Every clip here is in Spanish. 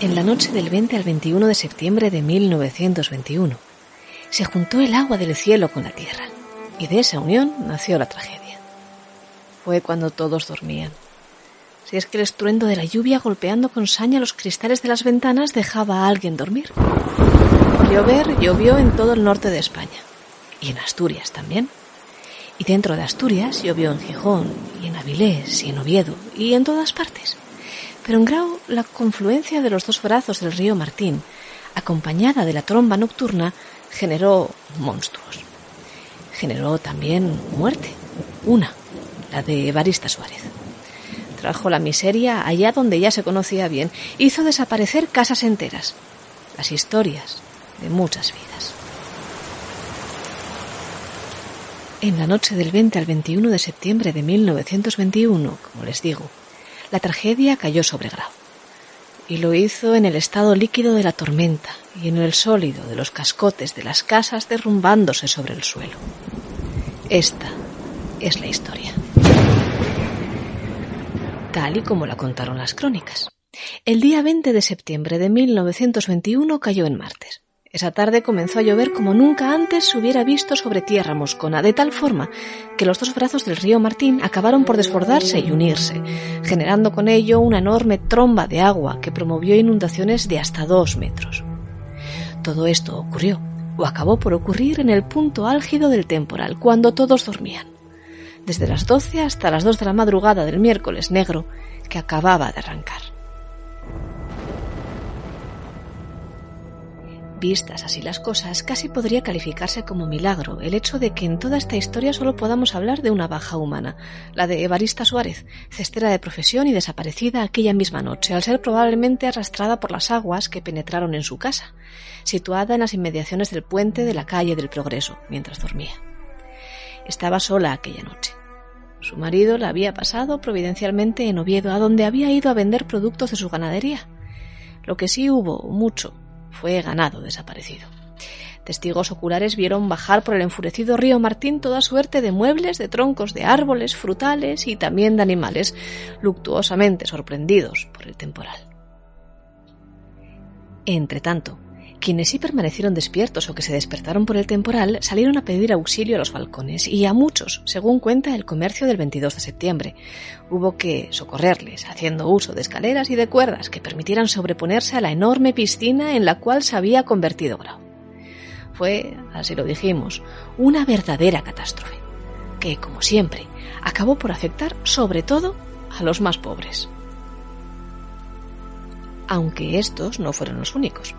En la noche del 20 al 21 de septiembre de 1921, se juntó el agua del cielo con la tierra, y de esa unión nació la tragedia. Fue cuando todos dormían. Si es que el estruendo de la lluvia golpeando con saña los cristales de las ventanas dejaba a alguien dormir. Llovió en todo el norte de España, y en Asturias también. Y dentro de Asturias llovió en Gijón, y en Avilés, y en Oviedo, y en todas partes. Pero en Grau, la confluencia de los dos brazos del río Martín, acompañada de la tromba nocturna, generó monstruos. Generó también muerte, la de Evarista Suárez. Trajo la miseria allá donde ya se conocía bien, hizo desaparecer casas enteras, las historias de muchas vidas. En la noche del 20 al 21 de septiembre de 1921, como les digo, la tragedia cayó sobre Grau, y lo hizo en el estado líquido de la tormenta y en el sólido de los cascotes de las casas derrumbándose sobre el suelo. Esta es la historia, tal y como la contaron las crónicas. El día 20 de septiembre de 1921 cayó en martes. Esa tarde comenzó a llover como nunca antes se hubiera visto sobre tierra moscona, de tal forma que los dos brazos del río Martín acabaron por desbordarse y unirse, generando con ello una enorme tromba de agua que promovió inundaciones de hasta 2 metros. Todo esto ocurrió, o acabó por ocurrir, en el punto álgido del temporal, cuando todos dormían, desde las 12 hasta las 2 de la madrugada del miércoles negro que acababa de arrancar. Vistas así las cosas, casi podría calificarse como milagro el hecho de que en toda esta historia solo podamos hablar de una baja humana, la de Evarista Suárez, cestera de profesión y desaparecida aquella misma noche, al ser probablemente arrastrada por las aguas que penetraron en su casa, situada en las inmediaciones del puente de la calle del Progreso, mientras dormía. Estaba sola aquella noche. Su marido la había pasado providencialmente en Oviedo, a donde había ido a vender productos de su ganadería. Lo que sí hubo mucho fue ganado desaparecido. Testigos oculares vieron bajar por el enfurecido río Martín toda suerte de muebles, de troncos de árboles, frutales y también de animales, luctuosamente sorprendidos por el temporal. Entretanto, quienes sí permanecieron despiertos o que se despertaron por el temporal salieron a pedir auxilio a los balcones, y a muchos, según cuenta el Comercio del 22 de septiembre. Hubo que socorrerles haciendo uso de escaleras y de cuerdas que permitieran sobreponerse a la enorme piscina en la cual se había convertido Grau. Fue, así lo dijimos, una verdadera catástrofe, que, como siempre, acabó por afectar sobre todo a los más pobres. Aunque estos no fueron los únicos.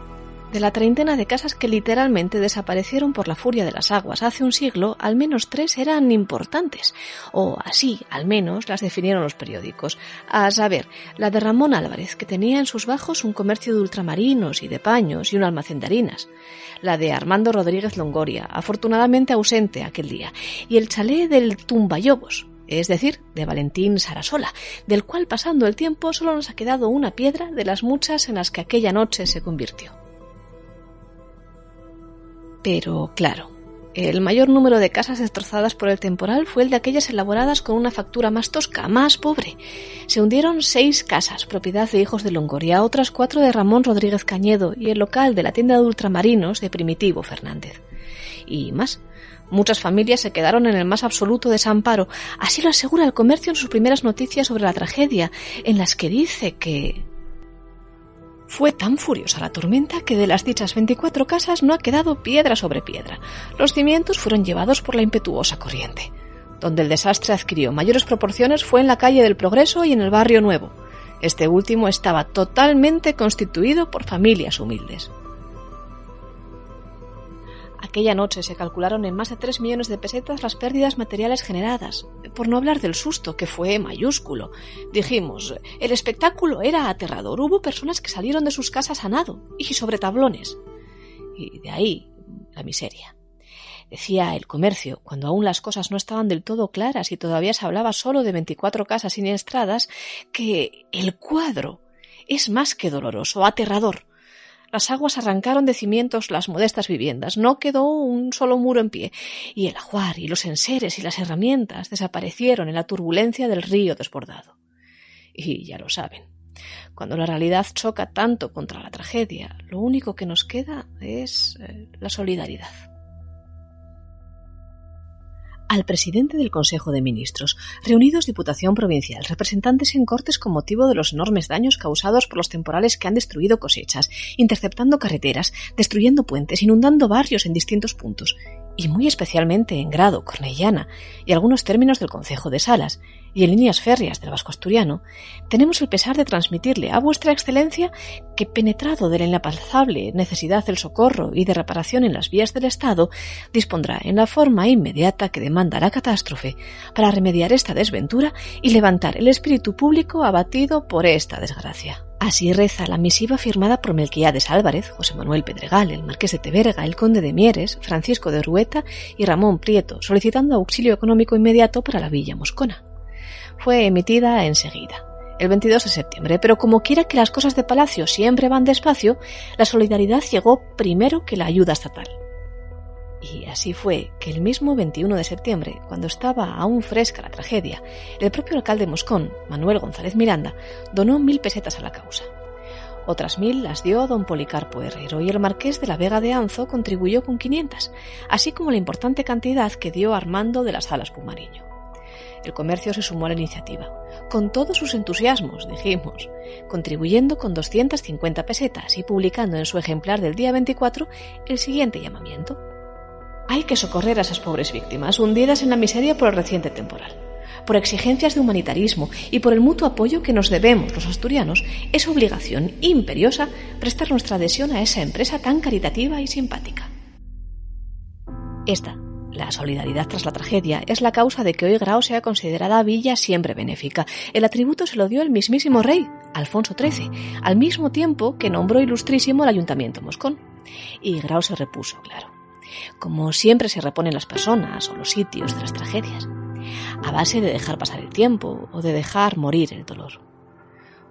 De la treintena de casas que literalmente desaparecieron por la furia de las aguas hace un siglo, al menos 3 eran importantes, o así al menos las definieron los periódicos. A saber, la de Ramón Álvarez, que tenía en sus bajos un comercio de ultramarinos y de paños y un almacén de harinas; la de Armando Rodríguez Longoria, afortunadamente ausente aquel día; y el chalet del Tumbayobos, es decir, de Valentín Sarasola, del cual, pasando el tiempo, solo nos ha quedado una piedra de las muchas en las que aquella noche se convirtió. Pero, claro, el mayor número de casas destrozadas por el temporal fue el de aquellas elaboradas con una factura más tosca, más pobre. Se hundieron 6 casas, propiedad de hijos de Longoria, otras 4 de Ramón Rodríguez Cañedo y el local de la tienda de ultramarinos de Primitivo Fernández. Y más, muchas familias se quedaron en el más absoluto desamparo. Así lo asegura el Comercio en sus primeras noticias sobre la tragedia, en las que dice que fue tan furiosa la tormenta que de las dichas 24 casas no ha quedado piedra sobre piedra. Los cimientos fueron llevados por la impetuosa corriente. Donde el desastre adquirió mayores proporciones fue en la calle del Progreso y en el barrio Nuevo. Este último estaba totalmente constituido por familias humildes. Aquella noche se calcularon en más de 3 millones de pesetas las pérdidas materiales generadas, por no hablar del susto, que fue mayúsculo. Dijimos, el espectáculo era aterrador. Hubo personas que salieron de sus casas a nado y sobre tablones. Y de ahí la miseria. Decía el Comercio, cuando aún las cosas no estaban del todo claras y todavía se hablaba solo de 24 casas siniestradas, que el cuadro es más que doloroso, aterrador. Las aguas arrancaron de cimientos las modestas viviendas, no quedó un solo muro en pie, y el ajuar y los enseres y las herramientas desaparecieron en la turbulencia del río desbordado. Y ya lo saben, Cuando la realidad choca tanto contra la tragedia, lo único que nos queda es la solidaridad. Al presidente del Consejo de Ministros, reunidos Diputación Provincial, representantes en Cortes con motivo de los enormes daños causados por los temporales que han destruido cosechas, interceptando carreteras, destruyendo puentes, inundando barrios en distintos puntos, y muy especialmente en Grado, Cornellana y algunos términos del Concejo de Salas, y en líneas férreas del Vasco Asturiano, tenemos el pesar de transmitirle a vuestra excelencia que, penetrado de la inaplazable necesidad del socorro y de reparación en las vías del Estado, dispondrá en la forma inmediata que demanda la catástrofe para remediar esta desventura y levantar el espíritu público abatido por esta desgracia. Así reza la misiva firmada por Melquiades Álvarez, José Manuel Pedregal, el Marqués de Teberga, el Conde de Mieres, Francisco de Rueta y Ramón Prieto, solicitando auxilio económico inmediato para la villa moscona. Fue emitida enseguida, el 22 de septiembre, pero como quiera que las cosas de Palacio siempre van despacio, la solidaridad llegó primero que la ayuda estatal. Y así fue que el mismo 21 de septiembre, cuando estaba aún fresca la tragedia, el propio alcalde Moscón, Manuel González Miranda, donó 1.000 pesetas a la causa. Otras 1.000 las dio don Policarpo Herrero y el marqués de la Vega de Anzo contribuyó con 500, así como la importante cantidad que dio Armando de las Salas Pumariño. El comercio se sumó a la iniciativa, con todos sus entusiasmos, dijimos, contribuyendo con 250 pesetas y publicando en su ejemplar del día 24 el siguiente llamamiento. Hay que socorrer a esas pobres víctimas, hundidas en la miseria por el reciente temporal. Por exigencias de humanitarismo y por el mutuo apoyo que nos debemos los asturianos, es obligación imperiosa prestar nuestra adhesión a esa empresa tan caritativa y simpática. Esta, la solidaridad tras la tragedia, es la causa de que hoy Grao sea considerada villa siempre benéfica. El atributo se lo dio el mismísimo rey, Alfonso XIII, al mismo tiempo que nombró ilustrísimo el Ayuntamiento Moscón. Y Grao se repuso, claro, como siempre se reponen las personas o los sitios de las tragedias, a base de dejar pasar el tiempo o de dejar morir el dolor.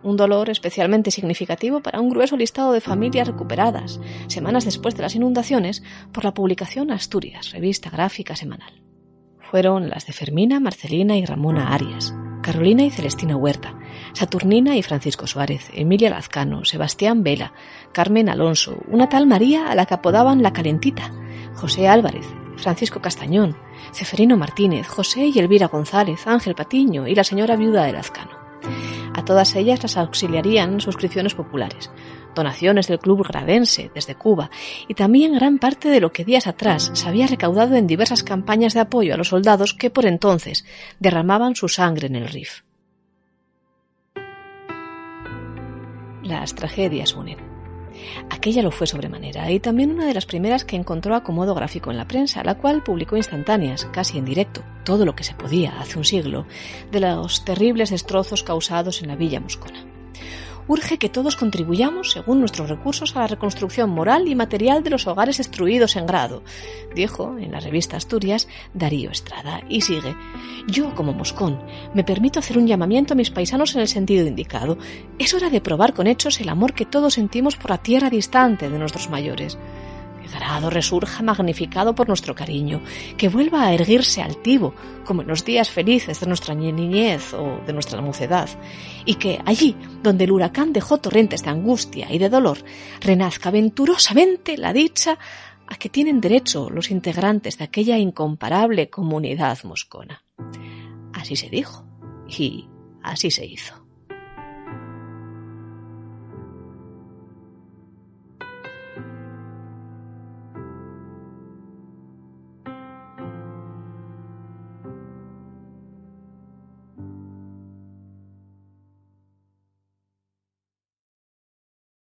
Un dolor especialmente significativo para un grueso listado de familias recuperadas, semanas después de las inundaciones, por la publicación Asturias, revista gráfica semanal. Fueron las de Fermina, Marcelina y Ramona Arias, Carolina y Celestina Huerta, Saturnina y Francisco Suárez, Emilia Lazcano, Sebastián Vela, Carmen Alonso, una tal María a la que apodaban la Calentita, José Álvarez, Francisco Castañón, Ceferino Martínez, José y Elvira González, Ángel Patiño y la señora viuda de Lazcano. A todas ellas las auxiliarían suscripciones populares, donaciones del Club Gradense desde Cuba y también gran parte de lo que días atrás se había recaudado en diversas campañas de apoyo a los soldados que por entonces derramaban su sangre en el Rif. Las tragedias unen. Aquella lo fue sobremanera, y también una de las primeras que encontró acomodo gráfico en la prensa, la cual publicó instantáneas, casi en directo, todo lo que se podía hace un siglo, de los terribles destrozos causados en la villa moscona. Urge que todos contribuyamos, según nuestros recursos, a la reconstrucción moral y material de los hogares destruidos en Grado, dijo en la revista Asturias Darío Estrada, y sigue: yo, como Moscón, me permito hacer un llamamiento a mis paisanos en el sentido indicado. Es hora de probar con hechos el amor que todos sentimos por la tierra distante de nuestros mayores. Que Grado resurja magnificado por nuestro cariño, que vuelva a erguirse altivo, como en los días felices de nuestra niñez o de nuestra mocedad, y que allí, donde el huracán dejó torrentes de angustia y de dolor, renazca venturosamente la dicha a que tienen derecho los integrantes de aquella incomparable comunidad moscona. Así se dijo y así se hizo.